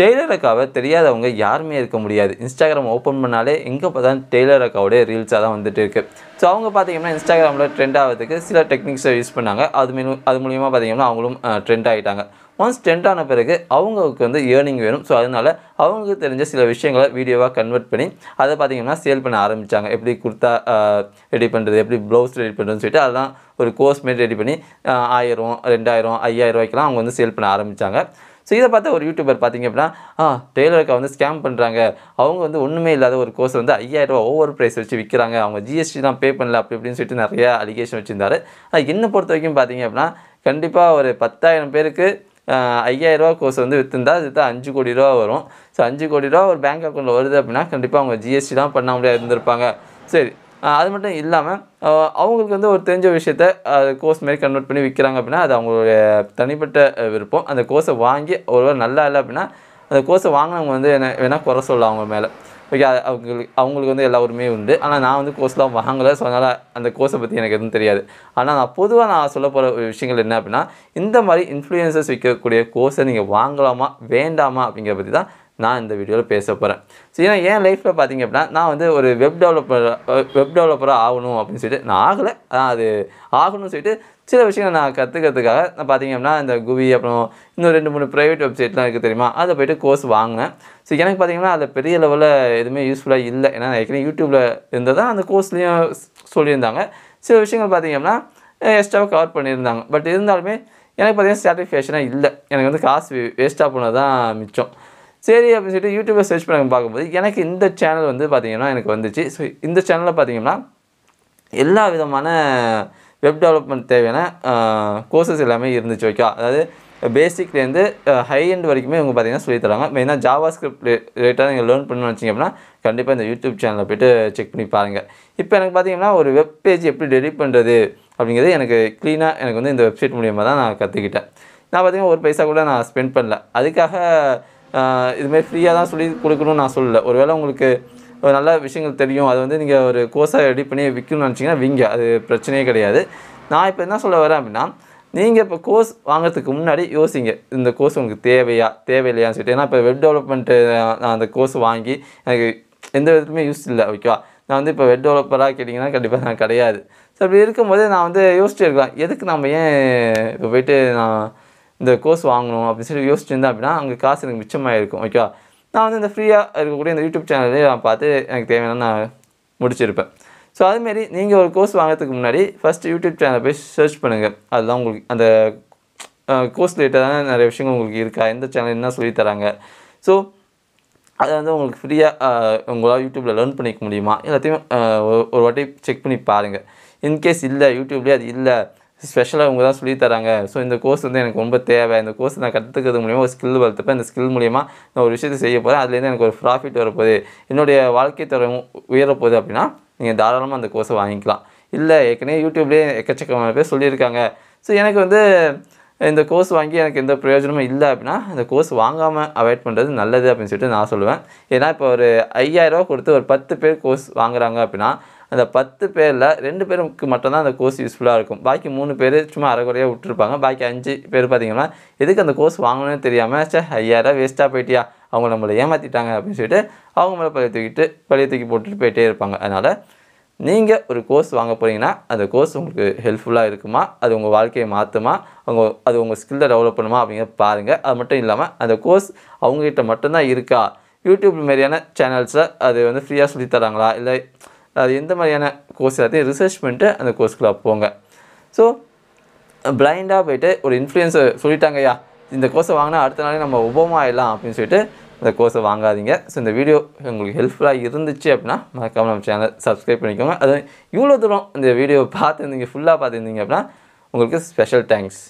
Taylor அக்காவை தெரியாதவங்க யாருமே இருக்க முடியாது. இன்ஸ்டாகிராம் ஓப்பன் பண்ணாலே எங்கே பார்த்தாலும் டெய்லர் அக்காவோடைய ரீல்ஸாக தான் வந்துட்டு இருக்குது. ஸோ அவங்க பார்த்தீங்கன்னா இன்ஸ்டாகிராமில் ட்ரெண்ட் ஆகிறதுக்கு சில டெக்னிக்ஸை யூஸ் பண்ணாங்க. அது மூலிமா பார்த்தீங்கன்னா அவங்களும் ட்ரெண்ட் ஆகிட்டாங்க. ஒன்ஸ் ட்ரெண்ட் ஆன பிறகு அவங்களுக்கு வந்து ஏர்னிங் வேணும். ஸோ அதனால் அவங்களுக்கு தெரிஞ்ச சில விஷயங்களை வீடியோவாக கன்வெர்ட் பண்ணி அதை பார்த்தீங்கன்னா சேல் பண்ண ஆரம்பித்தாங்க. எப்படி குர்த்தா ரெடி பண்ணுறது, எப்படி ப்ளவுஸ் ரெடி பண்ணுறதுன்னு சொல்லிட்டு அதெல்லாம் ஒரு கோர்ஸ் மாரி ரெடி பண்ணி 1000, 2000, 5000 ரூபாய்க்கெலாம் அவங்க வந்து சேல் பண்ண ஆரம்பித்தாங்க. ஸோ இதை பார்த்து ஒரு யூடியூபர் பார்த்தீங்க அப்படின்னா டெய்லருக்கு வந்து ஸ்கேம் பண்ணுறாங்க, அவங்க வந்து ஒன்றுமே இல்லாத ஒரு கோர்ஸ் வந்து 5000 ரூபா ஓவர் ப்ரைஸ் வச்சு விற்கிறாங்க, அவங்க ஜிஎஸ்டி தான் பே பண்ணல அப்படி இப்படின்னு சொல்லிட்டு நிறையா அலிகேஷன் வச்சுருந்தாரு. என்னை பொறுத்த வரைக்கும் பார்த்தீங்க அப்படின்னா கண்டிப்பாக ஒரு 10,000 பேருக்கு 5000 ரூபா கோர்ஸ் வந்து விற்றுந்தா அது தான் 5 கோடி ரூபா வரும். ஸோ 5 கோடி ரூபா ஒரு பேங்க் அக்கௌண்ட்டில் வருது அப்படின்னா கண்டிப்பாக அவங்க ஜிஎஸ்டி தான் பண்ண முடியாது இருந்திருப்பாங்க. சரி, அது மட்டும் இல்லாமல் அவங்களுக்கு வந்து ஒரு தெரிஞ்ச விஷயத்த கோர்ஸ் மாரி கன்வெர்ட் பண்ணி விற்கிறாங்க அப்படின்னா அது அவங்களுடைய தனிப்பட்ட விருப்பம். அந்த கோர்ஸை வாங்கி ஒருவேளை நல்லா இல்லை அப்படின்னா அந்த கோர்ஸை வாங்கினவங்க வந்து என்ன வேணால் குறை சொல்லலாம் அவங்க மேலே. ஓகே, அவங்களுக்கு வந்து எல்லா உரிமையே உண்டு. ஆனால் நான் வந்து கோர்ஸ்லாம் வாங்கலை. ஸோ அதனால் அந்த கோர்ஸை பற்றி எனக்கு எதுவும் தெரியாது. ஆனால் நான் சொல்ல போகிற விஷயங்கள் என்ன அப்படின்னா, இந்த மாதிரி இன்ஃப்ளூயன்சர்ஸ் விற்கக்கூடிய கோர்ஸை நீங்கள் வாங்கலாமா வேண்டாமா அப்படிங்கிற பற்றி தான் நான் இந்த வீடியோவில் பேச போகிறேன். ஸோ ஏன்னா என் லைஃப்பில் பார்த்தீங்க அப்படின்னா நான் வந்து ஒரு வெப் டெவலப்பராக ஆகணும் அப்படின்னு சொல்லிட்டு நான் ஆகலை. அது ஆகணும்னு சொல்லிட்டு சில விஷயங்கள் நான் கற்றுக்கிறதுக்காக நான் பார்த்தீங்க அப்படின்னா இந்த குவி அப்புறம் இன்னும் 2-3 ப்ரைவேட் வெப்சைட்லாம் இருக்குது தெரியுமா, அதில் போய்ட்டு கோர்ஸ் வாங்கினேன். ஸோ எனக்கு பார்த்தீங்கன்னா அதில் பெரிய லெவலில் எதுவுமே யூஸ்ஃபுல்லாக இல்லை. ஏன்னா ஏற்கனவே யூடியூப்பில் இருந்தது தான் அந்த கோர்ஸ்லேயும் சொல்லியிருந்தாங்க. சில விஷயங்கள் பார்த்தீங்க அப்படின்னா எக்ஸ்ட்ராவாக கவர் பண்ணியிருந்தாங்க. பட் இருந்தாலுமே எனக்கு பார்த்தீங்கன்னா சாட்டிஸ்ஃபேக்ஷனாக இல்லை. எனக்கு வந்து காசு வேஸ்ட்டாக போனது தான் மிச்சம். சரி அப்படின்னு சொல்லிட்டு யூடியூப்பில் சர்ச் பண்ணி பார்க்கும்போது எனக்கு இந்த சேனல் வந்து பார்த்திங்கன்னா எனக்கு வந்துச்சு. ஸோ இந்த சேனலில் பார்த்திங்கன்னா எல்லா விதமான வெப் டெவலப்மெண்ட் தேவையான கோர்சஸ் எல்லாமே இருந்துச்சு. ஓகே, அதாவது பேசிக்லேருந்து ஹை எண்ட் வரைக்குமே இவங்க பார்த்திங்கன்னா சொல்லித்தராங்க. மெயினாக ஜாவா ஸ்கிரிப்ட் ரிலேட்டாக நீங்கள் லேர்ன் பண்ணணும்னு வச்சிங்க அப்படின்னா கண்டிப்பாக இந்த யூடியூப் சேனலில் போய்ட்டு செக் பண்ணி பாருங்கள். இப்போ எனக்கு பார்த்திங்கன்னா ஒரு வெப் பேஜ் எப்படி டெலிட் பண்ணுறது அப்படிங்கிறது எனக்கு க்ளீனாக எனக்கு வந்து இந்த வெப்சைட் மூலியமாக தான் நான் கற்றுக்கிட்டேன். நான் பார்த்திங்கன்னா ஒரு பைசா கூட நான் ஸ்பெண்ட் பண்ணல. அதுக்காக இதுமாதிரி ஃப்ரீயாக தான் சொல்லி கொடுக்கணும்னு நான் சொல்லலை. ஒருவேளை உங்களுக்கு ஒரு நல்ல விஷயங்கள் தெரியும், அது வந்து நீங்கள் ஒரு கோர்ஸாக ரெடி பண்ணி விற்கணும்னு நினச்சிங்கன்னா விங்க, அது பிரச்சனையே கிடையாது. நான் இப்போ என்ன சொல்ல வரேன் அப்படின்னா, நீங்கள் இப்போ கோர்ஸ் வாங்குறதுக்கு முன்னாடி யோசிங்க, இந்த கோர்ஸ் உங்களுக்கு தேவையில்லையான்னு சொல்லிட்டு. ஏன்னா இப்போ வெப் டெவலப்மெண்ட்டு நான் அந்த கோர்ஸ் வாங்கி எனக்கு எந்த விதத்துலையுமே யூஸ் இல்லை. ஓகேவா, நான் வந்து இப்போ வெப் டெவலப்பராக கேட்டிங்கன்னா கண்டிப்பாக நான் கிடையாது. ஸோ அப்படி இருக்கும்போது நான் வந்து யோசிச்சுட்டு இருக்கலாம், எதுக்கு நம்ம ஏன் இப்போ போய்ட்டு நான் இந்த கோர்ஸ் வாங்கணும் அப்படின்னு சொல்லி யோசிச்சுருந்தேன் அப்படின்னா அங்கே காசு எனக்கு மிச்சமாக இருக்கும். ஓகேவா, நான் வந்து இந்த ஃப்ரீயாக இருக்கக்கூடிய இந்த யூடியூப் சேனல்லே நான் பார்த்து எனக்கு தேவையான நான் முடிச்சிருப்பேன். ஸோ அதுமாரி நீங்கள் ஒரு கோர்ஸ் வாங்கிறதுக்கு முன்னாடி ஃபஸ்ட்டு யூடியூப் சேனலை போய் சர்ச் பண்ணுங்கள். அதுதான் உங்களுக்கு அந்த கோர்ஸ் ரிலேட்டடான நிறைய விஷயங்கள் உங்களுக்கு இருக்கா, எந்த சேனல் என்ன சொல்லித்தராங்க, ஸோ அதை வந்து உங்களுக்கு ஃப்ரீயாக உங்களால் யூடியூப்பில் லேர்ன் பண்ணிக்க முடியுமா எல்லாத்தையும் ஒரு வாட்டி செக் பண்ணி பாருங்கள். இன்கேஸ் இல்லை யூடியூப்லேயே அது இல்லை, ஸ்பெஷலாக அவங்க தான் சொல்லி தராங்க, ஸோ இந்த கோர்ஸ் வந்து எனக்கு ரொம்ப தேவை, இந்த கோர்ஸ் நான் கற்றுக்கிறது மூலிமா ஒரு ஸ்கில் வளர்த்துப்பேன், இந்த ஸ்கில் மூலிமா நான் ஒரு விஷயத்தை செய்ய போகிறேன், அதுலேருந்து எனக்கு ஒரு ப்ராஃபிட் வரப்போகுது, என்னுடைய வாழ்க்கை தரம் உயரப்போகுது அப்படின்னா நீங்கள் தாராளமாக அந்த கோர்ஸை வாங்கிக்கலாம். இல்லை ஏற்கனவே யூடியூப்லேயே எக்கச்சக்கமான பேர் சொல்லியிருக்காங்க, ஸோ எனக்கு வந்து இந்த கோர்ஸ் வாங்கி எனக்கு எந்த பிரயோஜனமும் இல்லை அப்படின்னா இந்த கோர்ஸ் வாங்காமல் அவாய்ட் பண்ணுறது நல்லது அப்படின்னு சொல்லிட்டு நான் சொல்லுவேன். ஏன்னா இப்போ ஒரு 5000 ரூபா கொடுத்து ஒரு 10 பேர் கோர்ஸ் வாங்குறாங்க அப்படின்னா அந்த 10 பேரில் 2 பேருக்கு மட்டும்தான் அந்த கோர்ஸ் யூஸ்ஃபுல்லாக இருக்கும். பாக்கி 3 பேர் சும்மா அரைக்குறையாக விட்டுருப்பாங்க. பாக்கி 5 பேர் பார்த்திங்கன்னா எதுக்கு அந்த கோர்ஸ் வாங்கணும்னு தெரியாமல் 5000 ரூபா வேஸ்ட்டாக போயிட்டியா, அவங்க நம்மளை ஏமாற்றிட்டாங்க அப்படின்னு சொல்லிட்டு அவங்க மேலே பழைய தூக்கி போட்டுட்டு போயிட்டே இருப்பாங்க. அதனால் நீங்கள் ஒரு கோர்ஸ் வாங்க போகிறீங்கன்னா அந்த கோர்ஸ் உங்களுக்கு ஹெல்ப்ஃபுல்லாக இருக்குமா, அது உங்கள் வாழ்க்கையை மாற்றுமா, அது உங்கள் ஸ்கில்லை டெவலப் பண்ணுமா அப்படிங்கிறத பாருங்கள். அது மட்டும் இல்லாமல் அந்த கோர்ஸ் அவங்ககிட்ட மட்டும்தான் இருக்கா, யூடியூப் மாதிரியான சேனல்ஸில் அது வந்து ஃப்ரீயாக சொல்லித்தராங்களா, இல்லை அது எந்த மாதிரியான கோர்ஸ் எல்லாத்தையும் ரிசர்ச் பண்ணிட்டு அந்த கோர்ஸ்க்குள்ளே போங்க. ஸோ பிளைண்டாக போய்ட்டு ஒரு இன்ஃப்ளூயன்ஸர் சொல்லிட்டாங்கய்யா இந்த கோர்ஸை வாங்கினா அடுத்த நாளே நம்ம உபமா ஆகிடலாம் அப்படின்னு சொல்லிட்டு இந்த கோர்ஸை வாங்காதீங்க. ஸோ இந்த வீடியோ உங்களுக்கு ஹெல்ப்ஃபுல்லாக இருந்துச்சு அப்படின்னா மறக்காமல் நம்ம சேனல் சப்ஸ்கிரைப் பண்ணிக்கோங்க. அது இவ்வளோ தூரம் இந்த வீடியோவை பார்த்துருந்தீங்க, ஃபுல்லாக பார்த்துருந்தீங்க அப்படின்னா உங்களுக்கு ஸ்பெஷல் தேங்க்ஸ்.